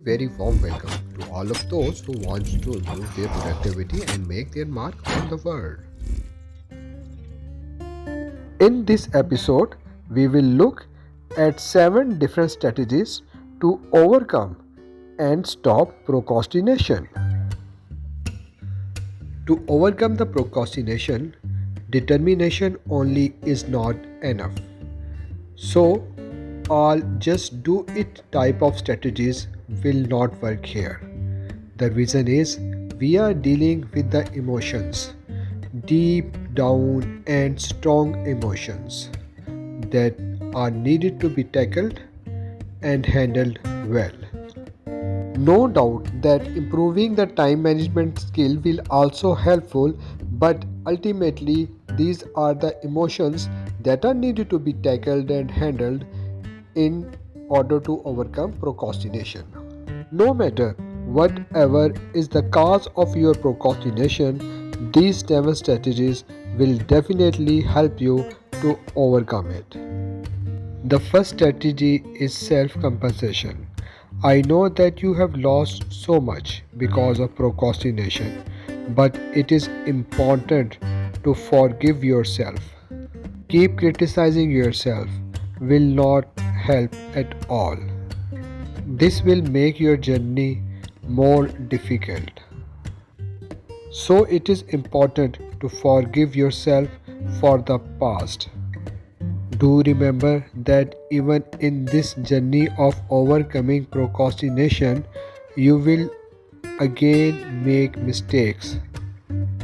Very warm welcome to all of those who want to improve their productivity and make their mark on the world. In this episode, we will look at 7 different strategies to overcome and stop procrastination. To overcome the procrastination, determination only is not enough. So, all just do it type of strategies will not work here. The reason is we are dealing with the emotions, deep down and strong emotions that are needed to be tackled and handled well. No doubt that improving the time management skill will also helpful, but ultimately these are the emotions that are needed to be tackled and handled in order to overcome procrastination. No matter whatever is the cause of your procrastination, these 7 strategies will definitely help you to overcome it. The first strategy is self compensation. I know that you have lost so much because of procrastination, but it is important to forgive yourself. Keep criticizing yourself will not help at all. This will make your journey more difficult. So it is important to forgive yourself for the past. Do remember that even in this journey of overcoming procrastination, you will again make mistakes.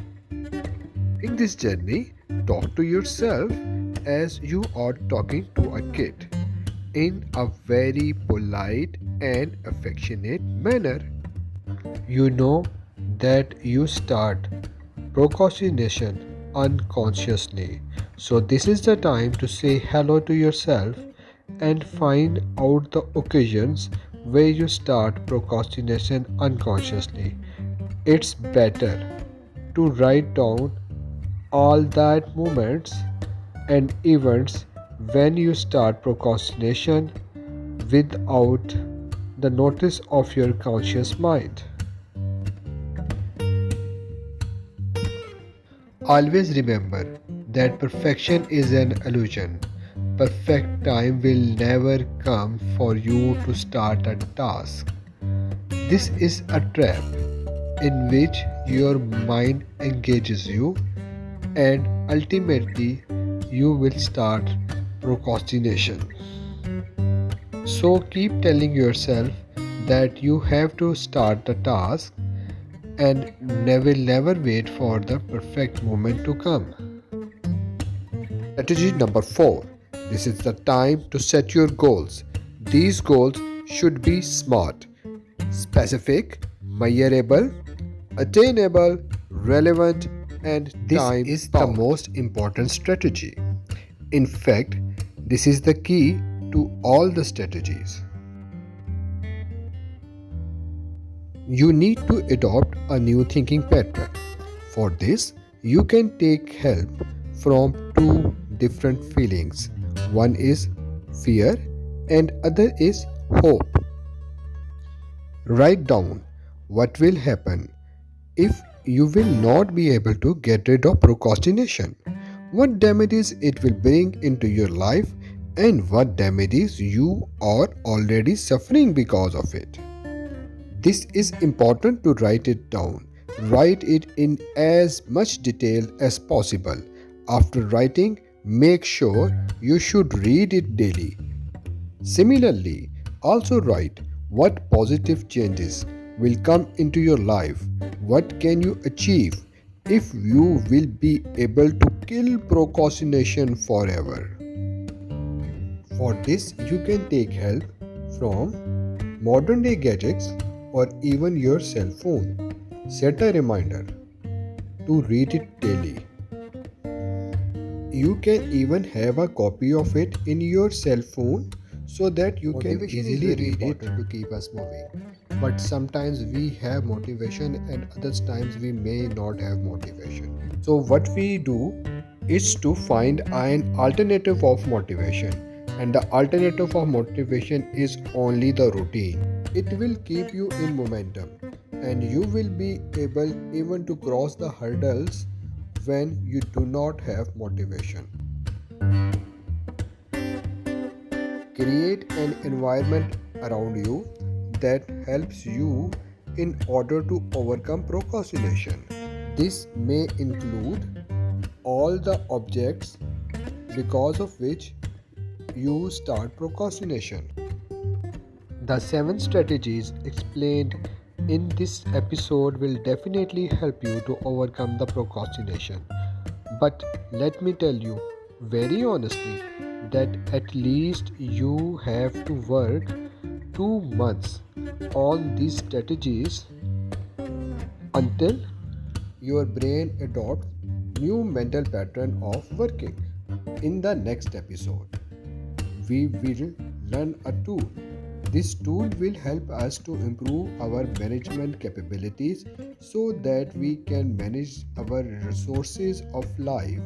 In this journey, talk to yourself as you are talking to a kid in a very polite and affectionate manner. You know that you start procrastination unconsciously. So, this is the time to say hello to yourself and find out the occasions where you start procrastination unconsciously. It's better to write down all that moments and events when you start procrastination without the notice of your conscious mind. Always remember that perfection is an illusion. Perfect time will never come for you to start a task. This is a trap in which your mind engages you and ultimately you will start procrastination. So keep telling yourself that you have to start the task and never wait for the perfect moment to come. Strategy number 4. This is the time to set your goals. These goals should be smart, specific, measurable, attainable, relevant, and this is the most important strategy. In fact, this is the key to all the strategies. You need to adopt a new thinking pattern. For this, you can take help from two different feelings. One is fear and other is hope. Write down what will happen if you will not be able to get rid of procrastination. What damages it will bring into your life and what damages you are already suffering because of it. This is important to write it down. Write it in as much detail as possible. After writing, make sure you should read it daily. Similarly, also write what positive changes will come into your life. What can you achieve if you will be able to kill procrastination forever? For this, you can take help from modern day gadgets or even your cell phone. Set a reminder to read it daily. You can even have a copy of it in your cell phone so that you can easily read it to keep us moving. But sometimes we have motivation and other times we may not have motivation. So what we do is to find an alternative of motivation, and the alternative of motivation is only the routine. It will keep you in momentum and you will be able even to cross the hurdles when you do not have motivation. Create an environment around you that helps you in order to overcome procrastination. This may include all the objects because of which you start procrastination. The 7 strategies explained in this episode will definitely help you to overcome the procrastination. But let me tell you very honestly that at least you have to work 2 months on these strategies until your brain adopts new mental pattern of working. In the next episode, we will learn a tool. This tool will help us to improve our management capabilities so that we can manage our resources of life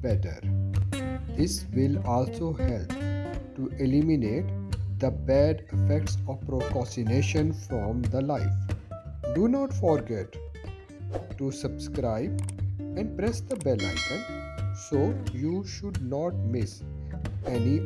better. This will also help to eliminate the bad effects of procrastination from the life. Do not forget to subscribe and press the bell icon so you should not miss any